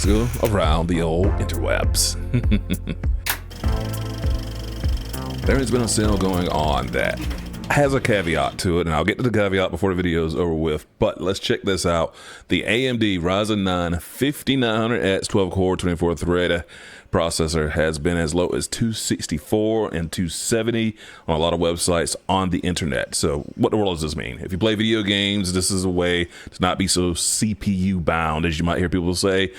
Let's go around the old interwebs. There has been a sale going on that has a caveat to it, and I'll get to the caveat before the video is over with, but let's check this out. The AMD Ryzen 9 5900X 12-core 24-thread processor has been as low as $264 and $270 on a lot of websites on the internet. So what the world does this mean? If you play video games, this is a way to not be so CPU bound, as you might hear people say,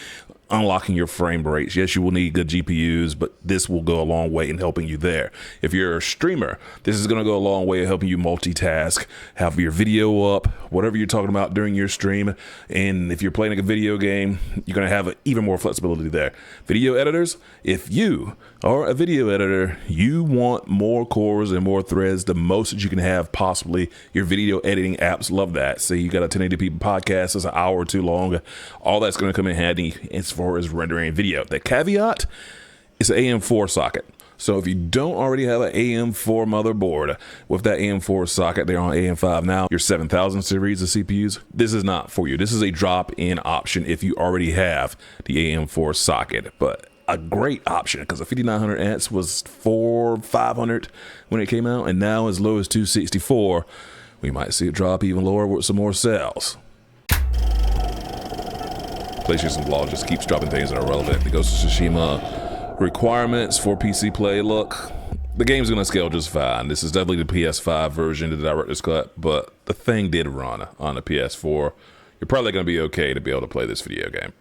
unlocking your frame rates. Yes, you will need good GPUs, but this will go a long way in helping you there. If you're a streamer, this is going to go a long way in helping you multitask, have your video up, whatever you're talking about during your stream. And if you're playing a video game, you're going to have even more flexibility there. Video editors, if you are a video editor, you want more cores and more threads, the most that you can have possibly. Your video editing apps love that. Say you got a 1080p podcast that's an hour or two long, all that's going to come in handy as far as rendering video. The caveat is an AM4 socket. So if you don't already have an AM4 motherboard with that AM4 socket, they're on AM5 now, your 7000 series of CPUs, this is not for you. This is a drop-in option if you already have the AM4 socket, but a great option because the 5900X was $400-500 when it came out, and now as low as $264. We might see it drop even lower with some more sales. PlayStation Blog just keeps dropping things that are relevant. The Ghost of Tsushima requirements for PC play. Look, the game's going to scale just fine. This is definitely the PS5 version of the Director's Cut, but the thing did run on the PS4. You're probably going to be okay to be able to play this video game.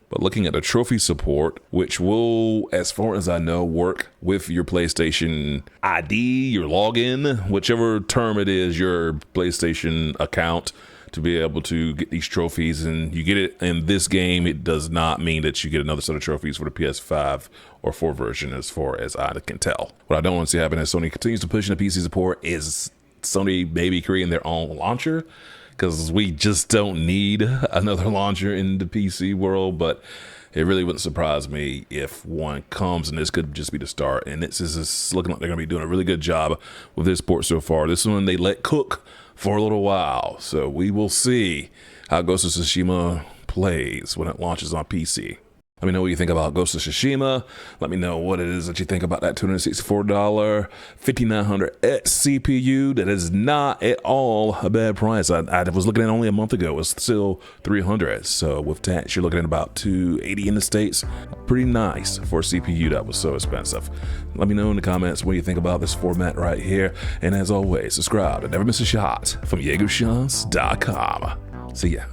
But looking at the trophy support, which will, as far as I know, work with your PlayStation ID, your login, whichever term it is, your PlayStation account, to be able to get these trophies. And you get it in this game, it does not mean that you get another set of trophies for the PS5 or 4 version, as far as I can tell. What I don't want to see happen as Sony continues to push into PC support is Sony maybe creating their own launcher, because we just don't need another launcher in the PC world. But it really wouldn't surprise me if one comes, and this could just be the start. And this is looking like they're going to be doing a really good job with this port so far. This one they let cook for a little while, so we will see how Ghost of Tsushima plays when it launches on PC. Let me know what you think about Ghost of Tsushima. Let me know what it is that you think about that $264 5900X CPU. That is not at all a bad price. I was looking at only a month ago. It was still $300. So with tax, you're looking at about $280 in the States. Pretty nice for a CPU that was so expensive. Let me know in the comments what you think about this format right here. And as always, subscribe and never miss a shot from YeagerShots.com. See ya.